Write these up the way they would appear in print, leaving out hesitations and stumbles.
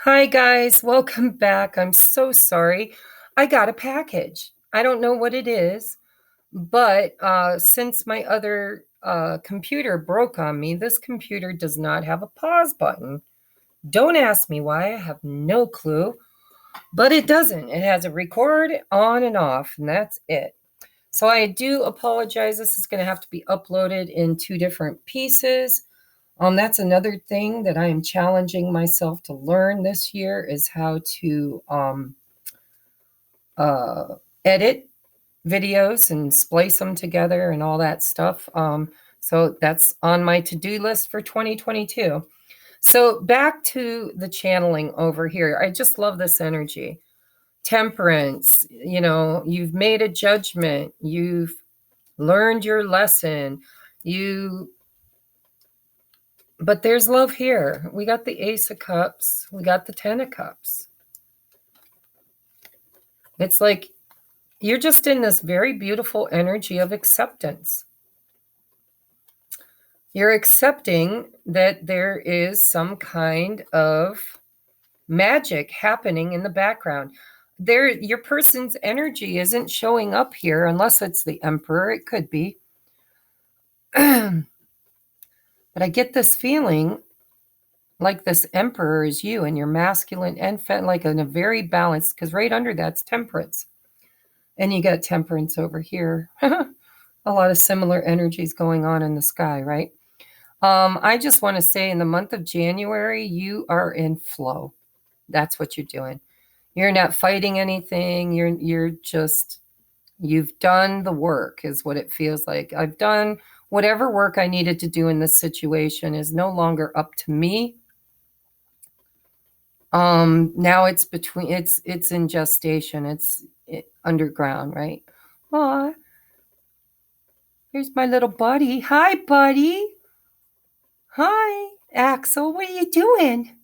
Hi, guys. Welcome back. I'm so sorry. I got a package. I don't know what it is, but since my other computer broke on me, this computer does not have a pause button. Don't ask me why. I have no clue, but it doesn't. It has a record on and off, and that's it. So I do apologize. This is going to have to be uploaded in two different pieces. That's another thing that I am challenging myself to learn this year is how to edit videos and splice them together and all that stuff. So that's on my to-do list for 2022. So back to the channeling over here. I just love this energy. Temperance, you've made a judgment. You've learned your lesson. But there's love here. We got the Ace of Cups. We got the Ten of Cups. It's like you're just in this very beautiful energy of acceptance. You're accepting that there is some kind of magic happening in the background. Your person's energy isn't showing up here unless it's the Emperor. It could be. But I get this feeling like this Emperor is you and you're masculine and like in a very balanced, because right under that's temperance. And you got temperance over here. A lot of similar energies going on in the sky, right? I just want to say in the month of January, you are in flow. That's what you're doing. You're not fighting anything. You've done the work is what it feels like. I've done whatever work I needed to do in this situation is no longer up to me. Now it's in gestation. It's underground, right? Aw, here's my little buddy. Hi, buddy. Hi, Axel. What are you doing?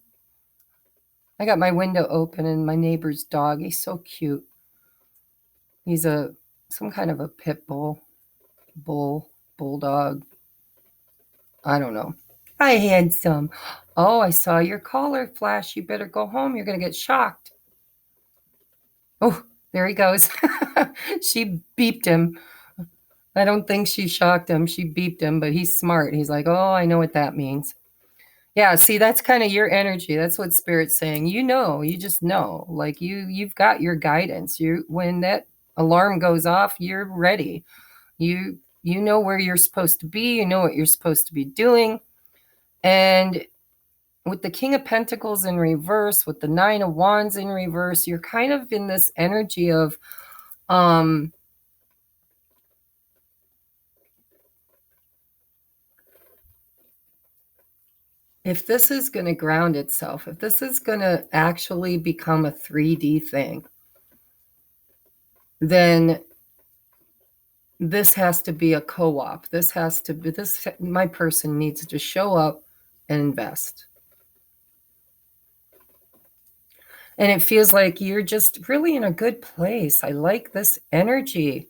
I got my window open and my neighbor's dog. He's so cute. He's some kind of a pit bulldog. I don't know. Hi, handsome. Oh, I saw your collar flash. You better go home. You're going to get shocked. Oh, there he goes. She beeped him. I don't think she shocked him. She beeped him, but he's smart. He's like, oh, I know what that means. Yeah, see, that's kind of your energy. That's what Spirit's saying. You just know. Like you've got your guidance. When that alarm goes off, you're ready. You know where you're supposed to be, you know what you're supposed to be doing. And with the King of Pentacles in reverse, with the Nine of Wands in reverse, you're kind of in this energy of if this is going to ground itself, if this is going to actually become a 3D thing, then this has to be a co-op. My person needs to show up and invest. And it feels like you're just really in a good place. I like this energy.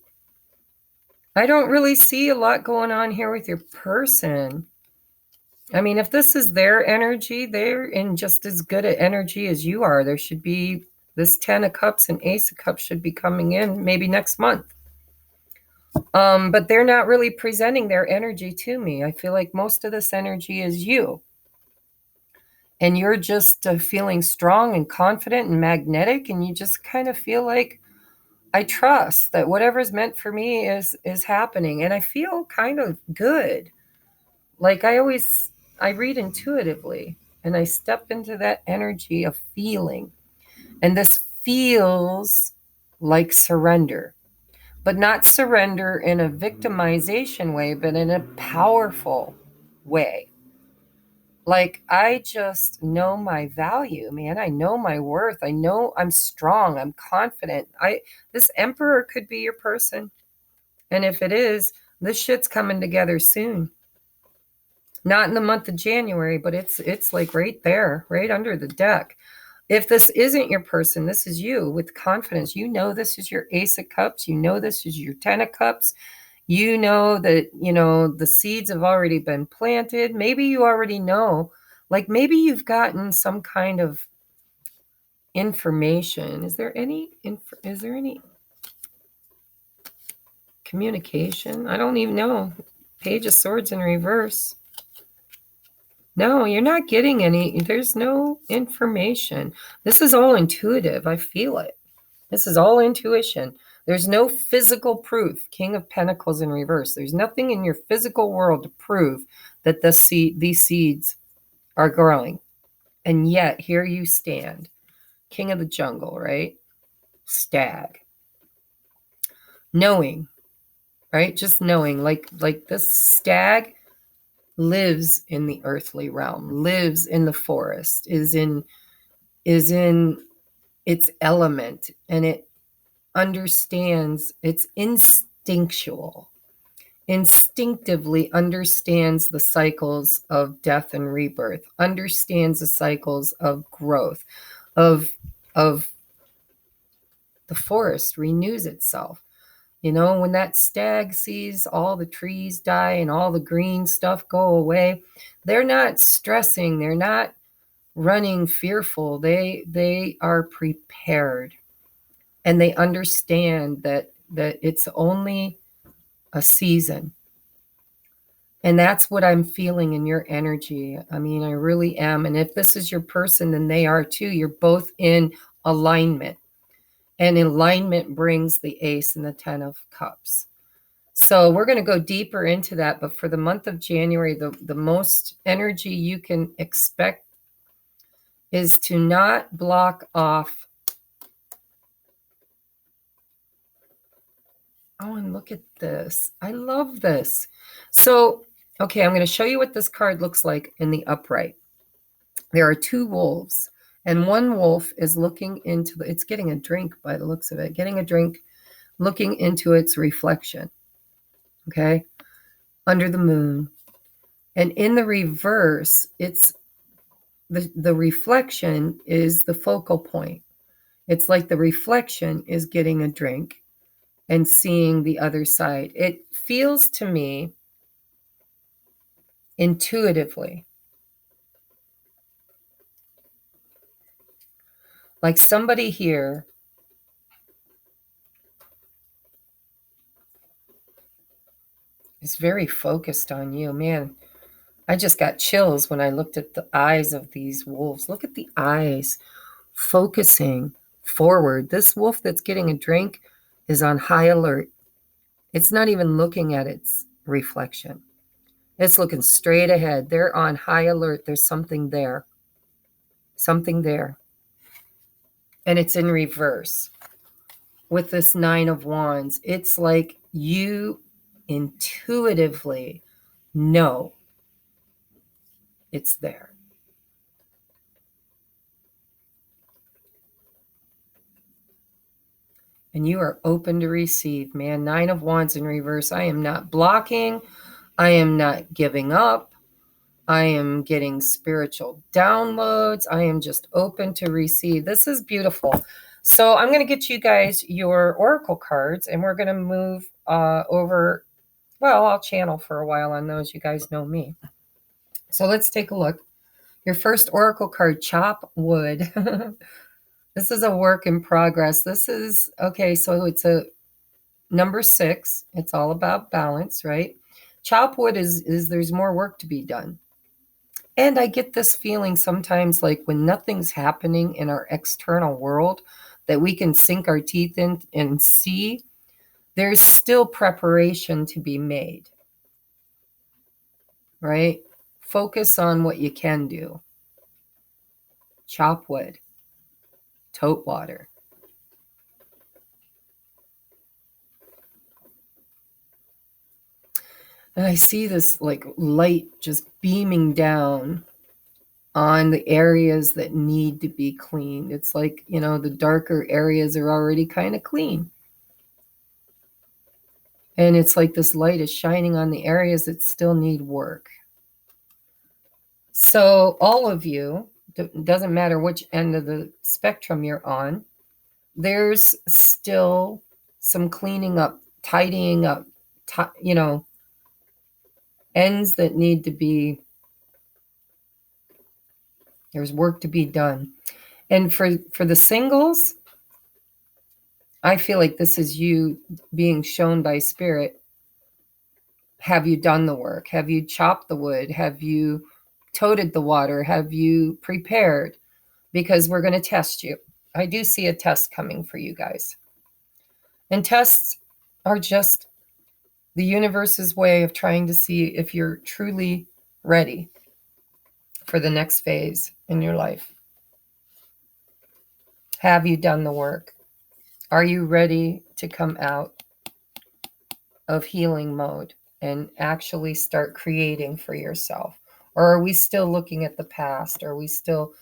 I don't really see a lot going on here with your person. I mean, if this is their energy, they're in just as good an energy as you are. There should be this 10 of Cups and Ace of Cups should be coming in maybe next month. But they're not really presenting their energy to me. I feel like most of this energy is you. And you're just feeling strong and confident and magnetic. And you just kind of feel like, I trust that whatever's meant for me is happening. And I feel kind of good. Like I read intuitively and I step into that energy of feeling. And this feels like surrender. But not surrender in a victimization way, but in a powerful way. Like, I just know my value, man. I know my worth. I know I'm strong. I'm confident. This Emperor could be your person. And if it is, this shit's coming together soon. Not in the month of January, but it's like right there, right under the deck. If this isn't your person, this is you with confidence. You know this is your Ace of Cups. You know this is your Ten of Cups. You know that, the seeds have already been planted. Maybe you already know. Like maybe you've gotten some kind of information. Is there any communication? I don't even know. Page of Swords in reverse. No, you're not getting any. There's no information. This is all intuitive. I feel it. This is all intuition. There's no physical proof. King of Pentacles in reverse. There's nothing in your physical world to prove that these seeds are growing. And yet, here you stand. King of the jungle, right? Stag. Knowing, right? Just knowing, like this stag lives in the earthly realm, lives in the forest, is in its element, and it understands, it's instinctively understands the cycles of death and rebirth, understands the cycles of growth, of the forest renews itself. You know, when that stag sees all the trees die and all the green stuff go away, they're not stressing, they're not running fearful. They are prepared, and they understand that it's only a season. And that's what I'm feeling in your energy. I mean, I really am. And if this is your person, then they are too. You're both in alignment. And alignment brings the Ace and the 10 of Cups. So we're going to go deeper into that. But for the month of January, the most energy you can expect is to not block off. Oh, and look at this. I love this. So, okay, I'm going to show you what this card looks like in the upright. There are two wolves, and one wolf is looking into it's getting a drink by the looks of it, getting a drink, looking into its reflection, okay, under the moon. And in the reverse, it's the reflection is the focal point. It's like the reflection is getting a drink and seeing the other side. It feels to me intuitively like somebody here is very focused on you. Man, I just got chills when I looked at the eyes of these wolves. Look at the eyes focusing forward. This wolf that's getting a drink is on high alert. It's not even looking at its reflection. It's looking straight ahead. They're on high alert. There's something there. Something there. And it's in reverse. With this 9 of Wands, it's like you intuitively know it's there. And you are open to receive, man. 9 of Wands in reverse. I am not blocking. I am not giving up. I am getting spiritual downloads. I am just open to receive. This is beautiful. So I'm going to get you guys your oracle cards, and we're going to move over. Well, I'll channel for a while on those. You guys know me. So let's take a look. Your first oracle card, Chop Wood. This is a work in progress. This is, okay, so it's a number 6. It's all about balance, right? Chop wood is there's more work to be done. And I get this feeling sometimes like when nothing's happening in our external world that we can sink our teeth in and see, there's still preparation to be made, right? Focus on what you can do. Chop wood. Tote water. And I see this like light just beaming down on the areas that need to be cleaned. It's like, you know, the darker areas are already kind of clean. And it's like this light is shining on the areas that still need work. So all of you, doesn't matter which end of the spectrum you're on, there's still some cleaning up, tidying up, you know, ends that need to be, there's work to be done. And for the singles, I feel like this is you being shown by spirit. Have you done the work? Have you chopped the wood? Have you toted the water? Have you prepared? Because we're going to test you. I do see a test coming for you guys. And tests are just the universe's way of trying to see if you're truly ready for the next phase in your life. Have you done the work? Are you ready to come out of healing mode and actually start creating for yourself? Or are we still looking at the past? Are we still,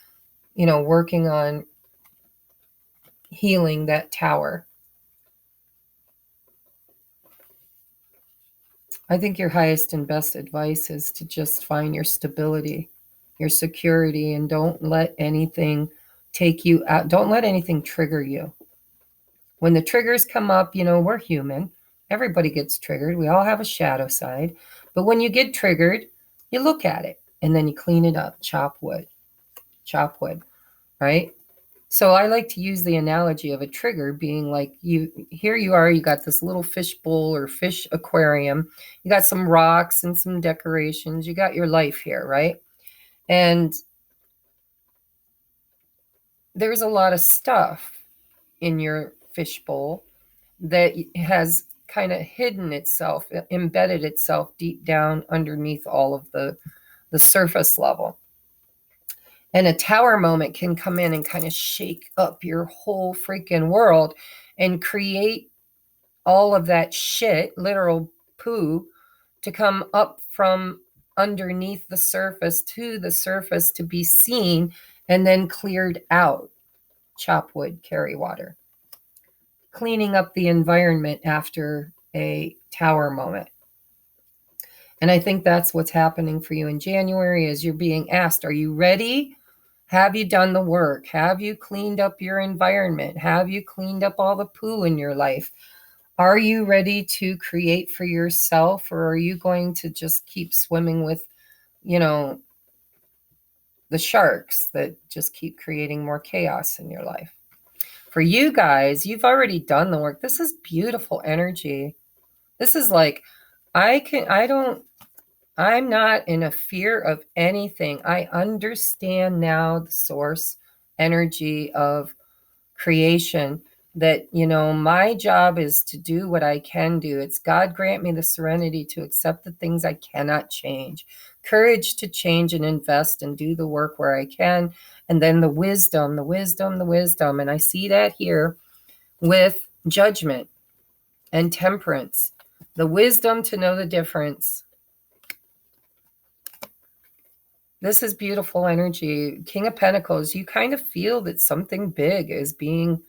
working on healing that tower? I think your highest and best advice is to just find your stability, your security, and don't let anything take you out. Don't let anything trigger you. When the triggers come up, we're human. Everybody gets triggered. We all have a shadow side. But when you get triggered, you look at it and then you clean it up. Chop wood, right? So I like to use the analogy of a trigger being like here you are, you got this little fish bowl or fish aquarium. You got some rocks and some decorations. You got your life here, right? And there's a lot of stuff in your fish bowl that has kind of hidden itself, embedded itself deep down underneath all of the surface level. And a tower moment can come in and kind of shake up your whole freaking world and create all of that shit, literal poo, to come up from underneath the surface to the surface to be seen and then cleared out. Chop wood, carry water. Cleaning up the environment after a tower moment. And I think that's what's happening for you in January is you're being asked, are you ready? Have you done the work? Have you cleaned up your environment? Have you cleaned up all the poo in your life? Are you ready to create for yourself, or are you going to just keep swimming with, the sharks that just keep creating more chaos in your life? For you guys, you've already done the work. This is beautiful energy. This is like, I'm not in a fear of anything. I understand now the source energy of creation that, my job is to do what I can do. It's God grant me the serenity to accept the things I cannot change, courage to change and invest and do the work where I can. And then the wisdom. And I see that here with judgment and temperance, the wisdom to know the difference. This is beautiful energy. King of Pentacles, you kind of feel that something big is being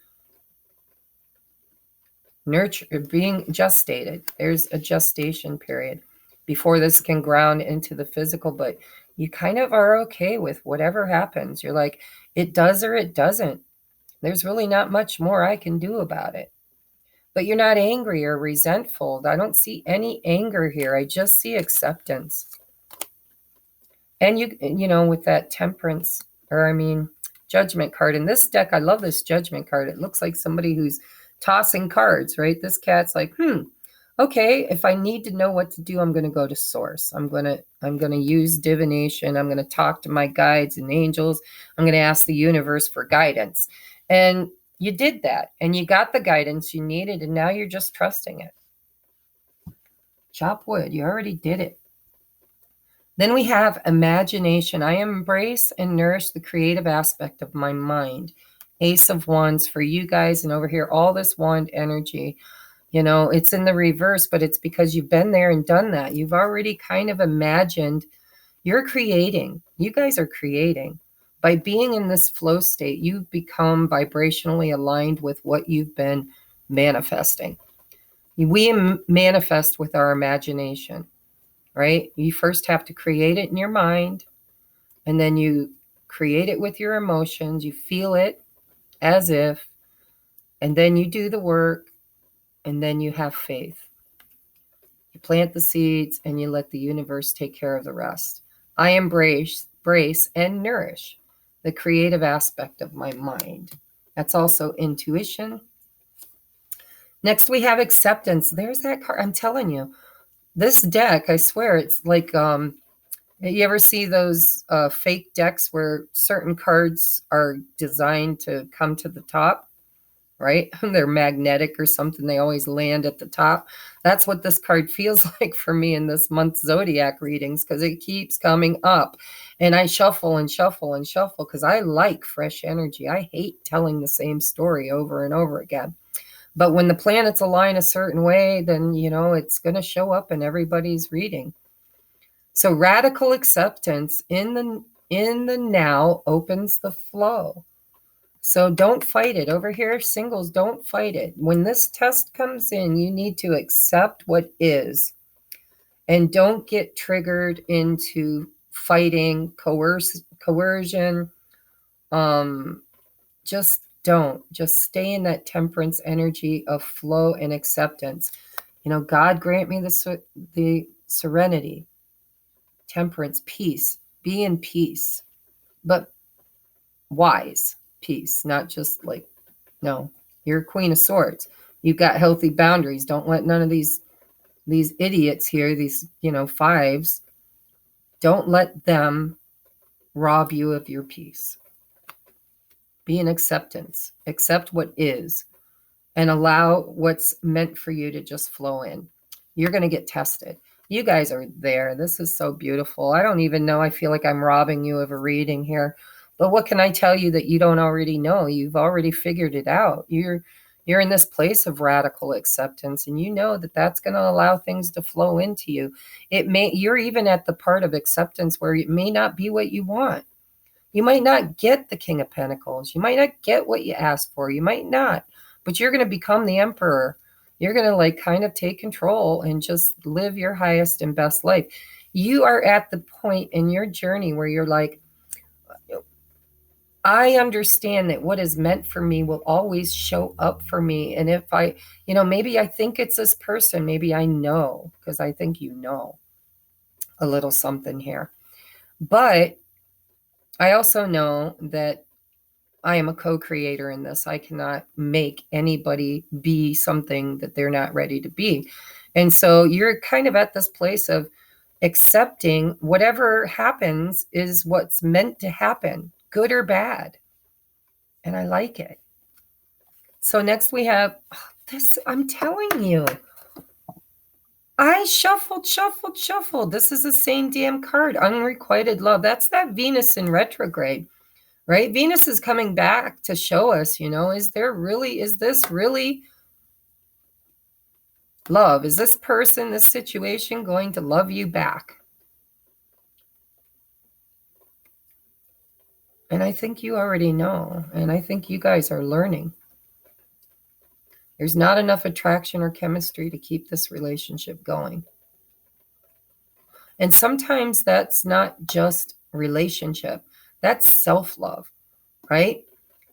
nurtured, being gestated. There's a gestation period before this can ground into the physical, but you kind of are okay with whatever happens. You're like, it does or it doesn't. There's really not much more I can do about it. But you're not angry or resentful. I don't see any anger here. I just see acceptance. And with that temperance, judgment card. In this deck, I love this judgment card. It looks like somebody who's tossing cards, right? This cat's like, okay, if I need to know what to do, I'm going to go to source. I'm going to use divination. I'm going to talk to my guides and angels. I'm going to ask the universe for guidance. And you did that, and you got the guidance you needed, and now you're just trusting it. Chop wood. You already did it. Then we have imagination. I embrace and nourish the creative aspect of my mind. Ace of Wands for you guys. And over here, all this wand energy. It's in the reverse, but it's because you've been there and done that. You've already kind of imagined. You're creating. You guys are creating. By being in this flow state, you've become vibrationally aligned with what you've been manifesting. We manifest with our imagination. Right? You first have to create it in your mind, and then you create it with your emotions. You feel it as if, and then you do the work, and then you have faith. You plant the seeds, and you let the universe take care of the rest. I embrace and nourish the creative aspect of my mind. That's also intuition. Next, we have acceptance. There's that card. I'm telling you, this deck, I swear, it's like, you ever see those fake decks where certain cards are designed to come to the top, right? They're magnetic or something. They always land at the top. That's what this card feels like for me in this month's zodiac readings, because it keeps coming up. And I shuffle and shuffle and shuffle because I like fresh energy. I hate telling the same story over and over again. But when the planets align a certain way, then, it's going to show up in everybody's reading. So radical acceptance in the now opens the flow. So don't fight it. Over here, singles, don't fight it. When this test comes in, you need to accept what is. And don't get triggered into fighting, coercion. Just don't. Just stay in that temperance energy of flow and acceptance. God grant me the serenity, temperance, peace. Be in peace, but wise peace, not just like, no, you're a Queen of Swords. You've got healthy boundaries. Don't let none of these idiots here, these, fives, don't let them rob you of your peace. Be in acceptance. Accept what is and allow what's meant for you to just flow in. You're going to get tested. You guys are there. This is so beautiful. I don't even know. I feel like I'm robbing you of a reading here. But what can I tell you that you don't already know? You've already figured it out. You're in this place of radical acceptance, and you know that that's going to allow things to flow into you. You're even at the part of acceptance where it may not be what you want. You might not get the King of Pentacles. You might not get what you asked for. You might not, but you're going to become the emperor. You're going to kind of take control and just live your highest and best life. You are at the point in your journey where you're like, I understand that what is meant for me will always show up for me. And if maybe I think it's this person, maybe I know, because I think a little something here. But I also know that I am a co-creator in this. I cannot make anybody be something that they're not ready to be. And so you're kind of at this place of accepting whatever happens is what's meant to happen, good or bad. And I like it. So next we have this. I'm telling you, I shuffled. This is the same damn card, unrequited love. That's that Venus in retrograde. Right? Venus is coming back to show us, is this really love? Is this person, this situation going to love you back? And I think you already know. And I think you guys are learning. There's not enough attraction or chemistry to keep this relationship going. And sometimes that's not just relationship. That's self-love, right?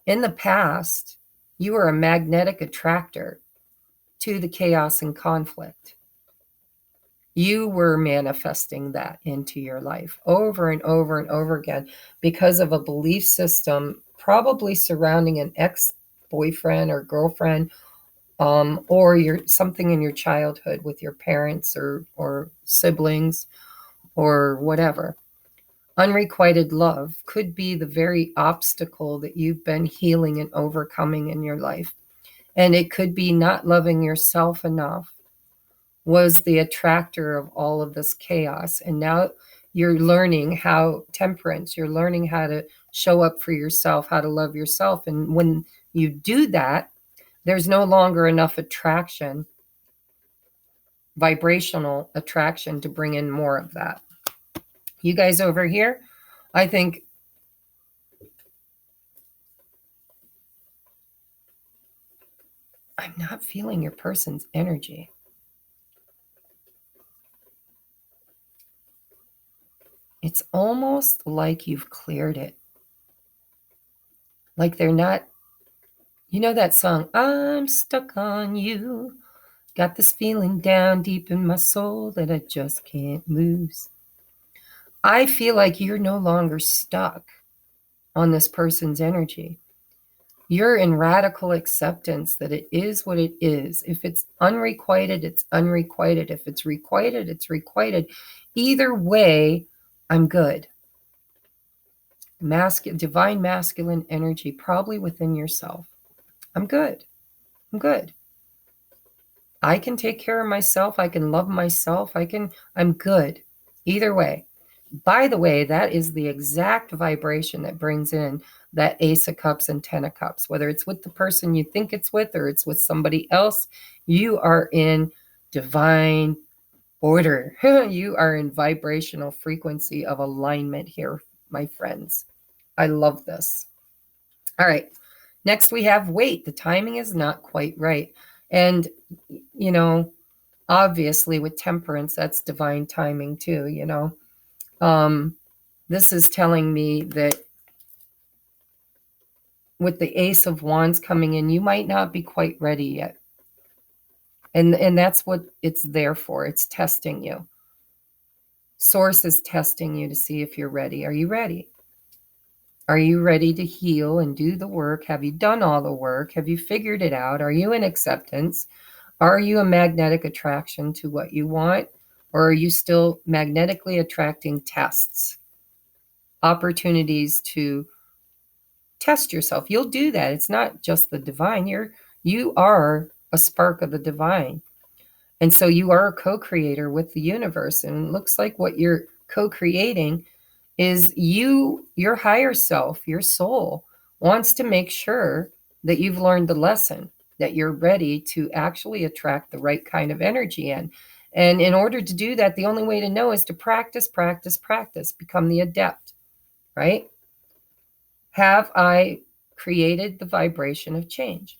In the past, you were a magnetic attractor to the chaos and conflict. You were manifesting that into your life over and over and over again because of a belief system, probably surrounding an ex-boyfriend or girlfriend, or something in your childhood with your parents or siblings or whatever. Unrequited love could be the very obstacle that you've been healing and overcoming in your life. And it could be not loving yourself enough was the attractor of all of this chaos. And now you're learning temperance, you're learning how to show up for yourself, how to love yourself. And when you do that, there's no longer enough attraction, vibrational attraction, to bring in more of that. You guys over here, I think I'm not feeling your person's energy. It's almost like you've cleared it. Like they're not, that song, I'm stuck on you. Got this feeling down deep in my soul that I just can't lose. I feel like you're no longer stuck. on this person's energy. You're in radical acceptance that it is what it is. If it's unrequited, it's unrequited. If it's requited, it's requited. Either way, I'm good. Divine masculine energy, probably within yourself. I'm good. I'm good. I can take care of myself. I can love myself. I'm good. Either way. By the way, that is the exact vibration that brings in that Ace of Cups and Ten of Cups. Whether it's with the person you think it's with or it's with somebody else, you are in divine order. You are in vibrational frequency of alignment here, my friends. I love this. All right. Next, we have wait. The timing is not quite right. And, you know, obviously with temperance, that's divine timing too, you know. This is telling me that with the Ace of Wands coming in, you might not be quite ready yet. And that's what it's there for. It's testing you. Source is testing you to see if you're ready. Are you ready? Are you ready to heal and do the work? Have you done all the work? Have you figured it out? Are you in acceptance? Are you a magnetic attraction to what you want? Or are you still magnetically attracting tests? Opportunities to test yourself. You'll do that. It's not just the divine. You are a spark of the divine. And so you are a co-creator with the universe. And it looks like what you're co-creating is your higher self, your soul, wants to make sure that you've learned the lesson, that you're ready to actually attract the right kind of energy in. And in order to do that, the only way to know is to practice, practice, practice, become the adept, right? Have I created the vibration of change?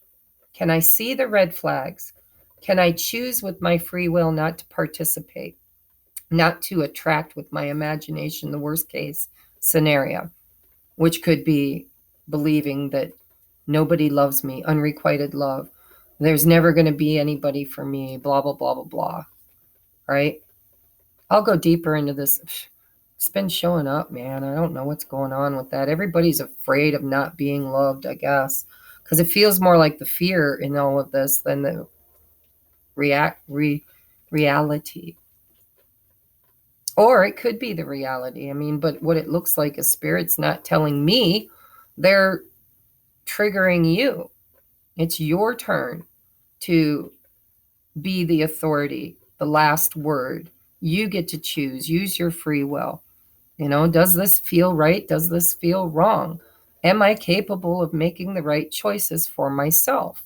Can I see the red flags? Can I choose with my free will not to participate, not to attract with my imagination the worst case scenario, which could be believing that nobody loves me, unrequited love, there's never going to be anybody for me, blah, blah, blah, blah, blah, right? I'll go deeper into this. It's been showing up, man. I don't know what's going on with that. Everybody's afraid of not being loved, I guess, because it feels more like the fear in all of this than the reality. Or it could be the reality. I mean, but what it looks like is spirit's not telling me, they're triggering you. It's your turn to be the authority, the last word. You get to choose. Use your free will. You know, does this feel right? Does this feel wrong? Am I capable of making the right choices for myself?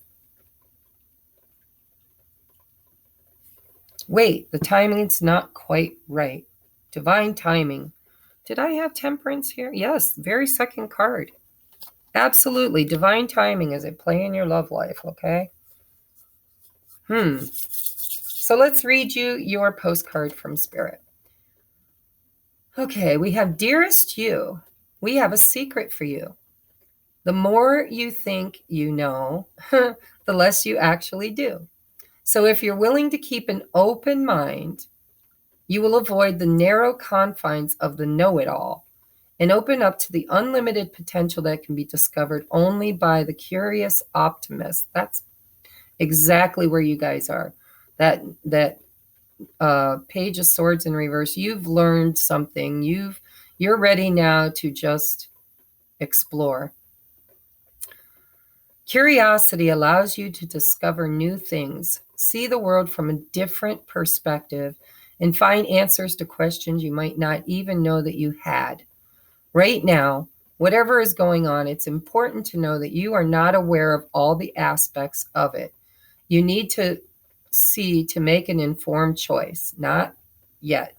Wait, the timing's not quite right. Divine timing. Did I have temperance here? Yes, very second card. Absolutely. Divine timing is at play in your love life, okay? So let's read you your postcard from Spirit. Okay, we have Dearest You. We have a secret for you. The more you think you know, the less you actually do. So if you're willing to keep an open mind, you will avoid the narrow confines of the know-it-all and open up to the unlimited potential that can be discovered only by the curious optimist. That's exactly where you guys are. That Page of Swords in reverse. You've learned something. You're ready now to just explore. Curiosity allows you to discover new things, see the world from a different perspective, and find answers to questions you might not even know that you had. Right now, whatever is going on, it's important to know that you are not aware of all the aspects of it. You need to see to make an informed choice. Not yet.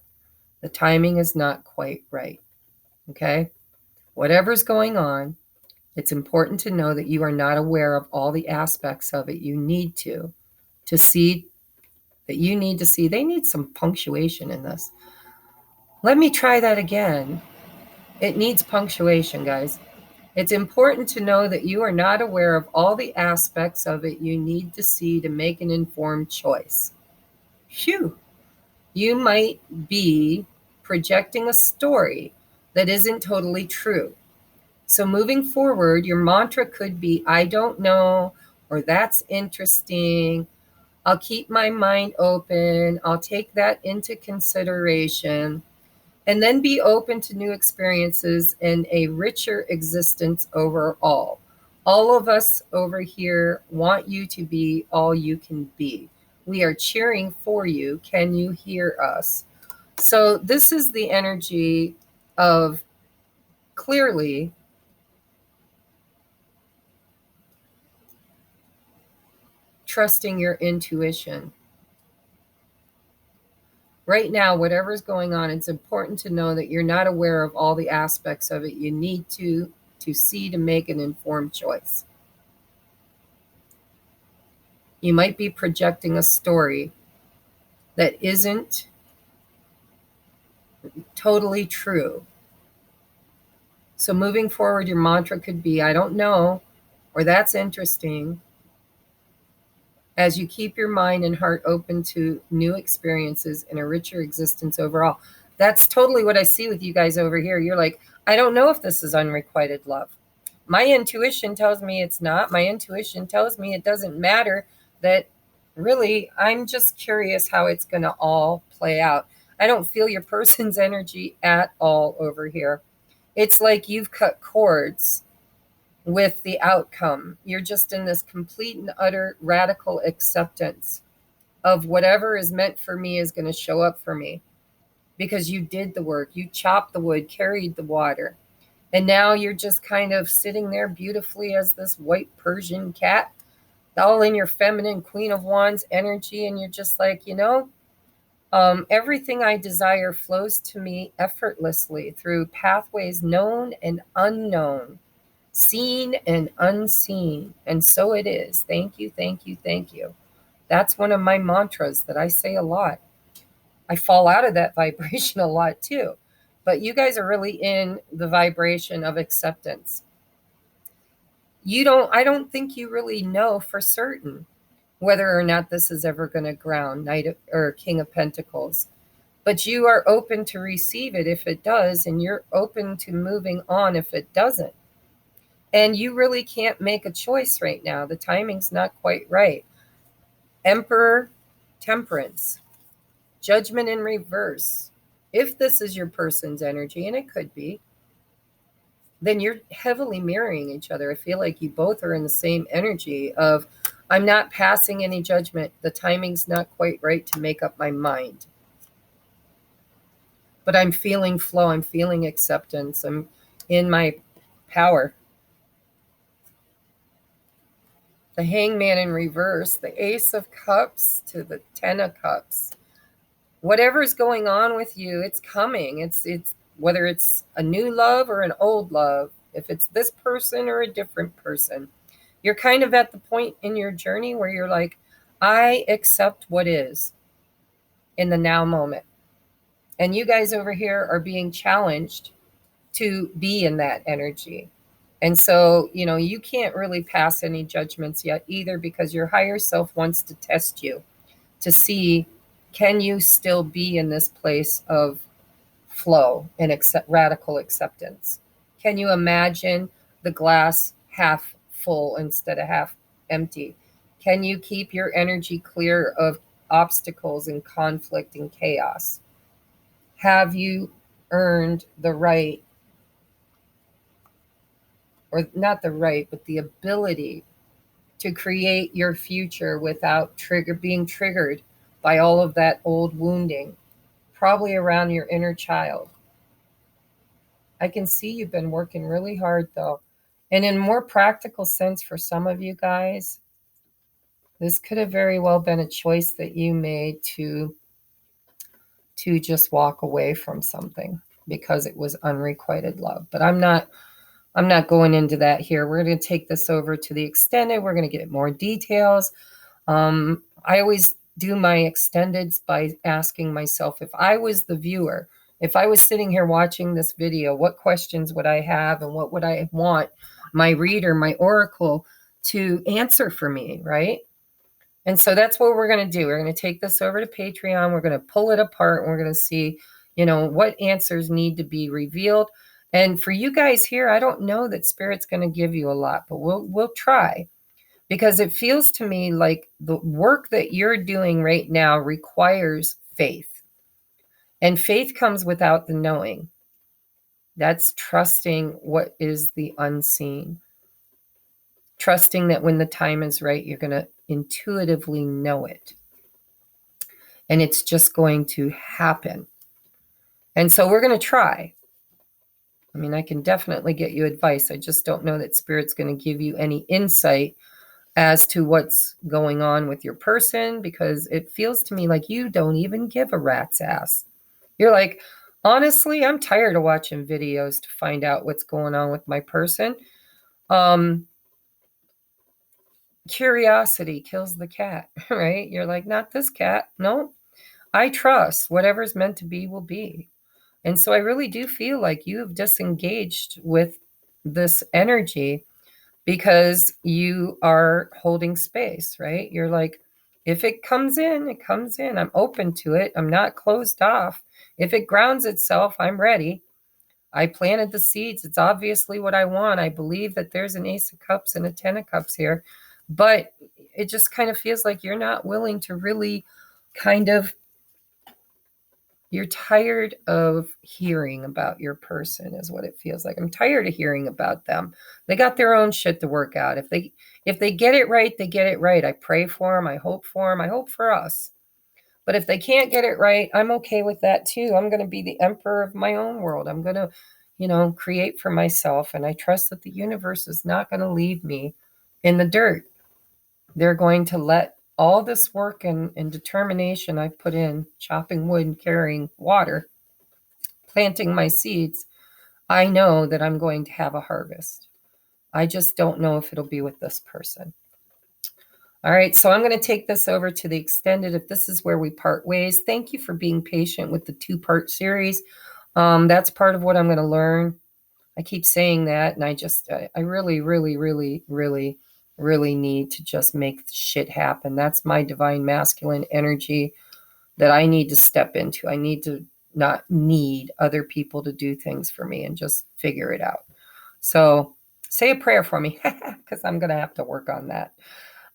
The timing is not quite right. Okay? Whatever's going on, it's important to know that you are not aware of all the aspects of it. You need to see that you need to see. They need some punctuation in this. Let me try that again. It needs punctuation, guys. It's important to know that you are not aware of all the aspects of it you need to see to make an informed choice. Phew. You might be projecting a story that isn't totally true. So moving forward, your mantra could be, I don't know, or that's interesting. I'll keep my mind open. I'll take that into consideration. And then be open to new experiences and a richer existence overall. All of us over here want you to be all you can be. We are cheering for you. Can you hear us? So, this is the energy of clearly trusting your intuition. Right now, whatever's going on, it's important to know that you're not aware of all the aspects of it. You need to see to make an informed choice. You might be projecting a story that isn't totally true. So moving forward, your mantra could be, I don't know, or that's interesting, as you keep your mind and heart open to new experiences and a richer existence overall. That's totally what I see with you guys over here. You're like, I don't know if this is unrequited love. My intuition tells me it's not. My intuition tells me it doesn't matter, that really, I'm just curious how it's going to all play out. I don't feel your person's energy at all over here. It's like you've cut cords with the outcome. You're just in this complete and utter radical acceptance of whatever is meant for me is going to show up for me, because you did the work. You chopped the wood, carried the water. And now you're just kind of sitting there beautifully as this white Persian cat, all in your feminine Queen of Wands energy. And you're just like, everything I desire flows to me effortlessly through pathways known and unknown, seen and unseen. And so it is. Thank you, thank you, thank you. That's one of my mantras that I say a lot. I fall out of that vibration a lot too. But you guys are really in the vibration of acceptance. I don't think you really know for certain whether or not this is ever going to ground, King of Pentacles. But you are open to receive it if it does, and you're open to moving on if it doesn't. And you really can't make a choice right now. The timing's not quite right. Emperor, Temperance, Judgment in reverse. If this is your person's energy, and it could be, then you're heavily mirroring each other. I feel like you both are in the same energy of, I'm not passing any judgment. The timing's not quite right to make up my mind. But I'm feeling flow. I'm feeling acceptance. I'm in my power. The Hangman in reverse, the Ace of Cups to the Ten of Cups. Whatever's going on with you, it's coming. It's whether it's a new love or an old love, if it's this person or a different person, you're kind of at the point in your journey where you're like, I accept what is in the now moment. And you guys over here are being challenged to be in that energy. And so, you can't really pass any judgments yet either, because your higher self wants to test you to see, can you still be in this place of flow and radical acceptance? Can you imagine the glass half full instead of half empty? Can you keep your energy clear of obstacles and conflict and chaos? Have you earned the right, or not the right, but the ability to create your future without being triggered by all of that old wounding, probably around your inner child? I can see you've been working really hard though. And in more practical sense for some of you guys, this could have very well been a choice that you made to just walk away from something because it was unrequited love. But I'm not going into that here. We're going to take this over to the extended. We're going to get more details. I always do my extendeds by asking myself, if I was the viewer, if I was sitting here watching this video, what questions would I have and what would I want my reader, my oracle, to answer for me, right? And so that's what we're going to do. We're going to take this over to Patreon. We're going to pull it apart. And we're going to see, what answers need to be revealed. And for you guys here, I don't know that Spirit's going to give you a lot, but we'll try, because it feels to me like the work that you're doing right now requires faith. And faith comes without the knowing. That's trusting what is the unseen. Trusting that when the time is right, you're going to intuitively know it. And it's just going to happen. And so we're going to try. I mean, I can definitely get you advice. I just don't know that Spirit's going to give you any insight as to what's going on with your person, because it feels to me like you don't even give a rat's ass. You're like, honestly, I'm tired of watching videos to find out what's going on with my person. Curiosity kills the cat, right? You're like, not this cat. No, I trust whatever's meant to be will be. And so I really do feel like you have disengaged with this energy because you are holding space, right? You're like, if it comes in, it comes in. I'm open to it. I'm not closed off. If it grounds itself, I'm ready. I planted the seeds. It's obviously what I want. I believe that there's an Ace of Cups and a Ten of Cups here, but it just kind of feels like you're not willing to really kind of, you're tired of hearing about your person is what it feels like. I'm tired of hearing about them. They got their own shit to work out. If they get it right, they get it right. I pray for them. I hope for them. I hope for us. But if they can't get it right, I'm okay with that too. I'm going to be the emperor of my own world. I'm going to, create for myself. And I trust that the universe is not going to leave me in the dirt. They're going to let all this work and determination I've put in, chopping wood and carrying water, planting my seeds, I know that I'm going to have a harvest. I just don't know if it'll be with this person. All right, so I'm going to take this over to the extended. If this is where we part ways, thank you for being patient with the 2-part series. That's part of what I'm going to learn. I keep saying that, and I really, really, really, really, really need to just make shit happen. That's my divine masculine energy that I need to step into. I need to not need other people to do things for me and just figure it out. So say a prayer for me, because I'm going to have to work on that.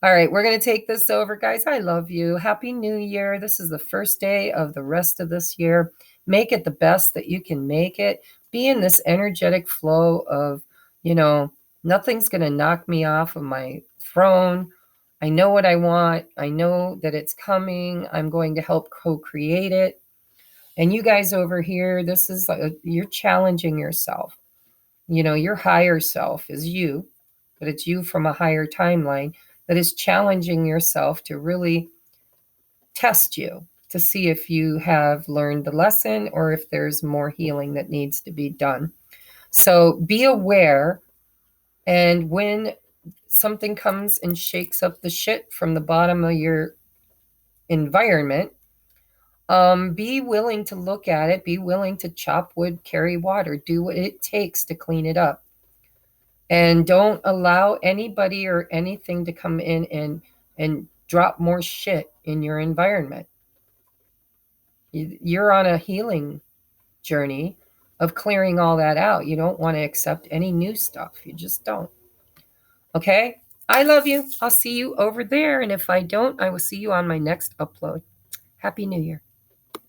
All right, we're going to take this over, guys. I love you. Happy New Year. This is the first day of the rest of this year. Make it the best that you can make it. Be in this energetic flow of, nothing's going to knock me off of my throne. I know what I want. I know that it's coming. I'm going to help co-create it. And you guys over here, this is you're challenging yourself. Your higher self is you, but it's you from a higher timeline that is challenging yourself to really test you to see if you have learned the lesson or if there's more healing that needs to be done. So be aware, and when something comes and shakes up the shit from the bottom of your environment, be willing to look at it, be willing to chop wood, carry water, do what it takes to clean it up. And don't allow anybody or anything to come in and drop more shit in your environment. You're on a healing journey of clearing all that out. You don't want to accept any new stuff. You just don't. Okay? I love you. I'll see you over there. And if I don't, I will see you on my next upload. Happy New Year.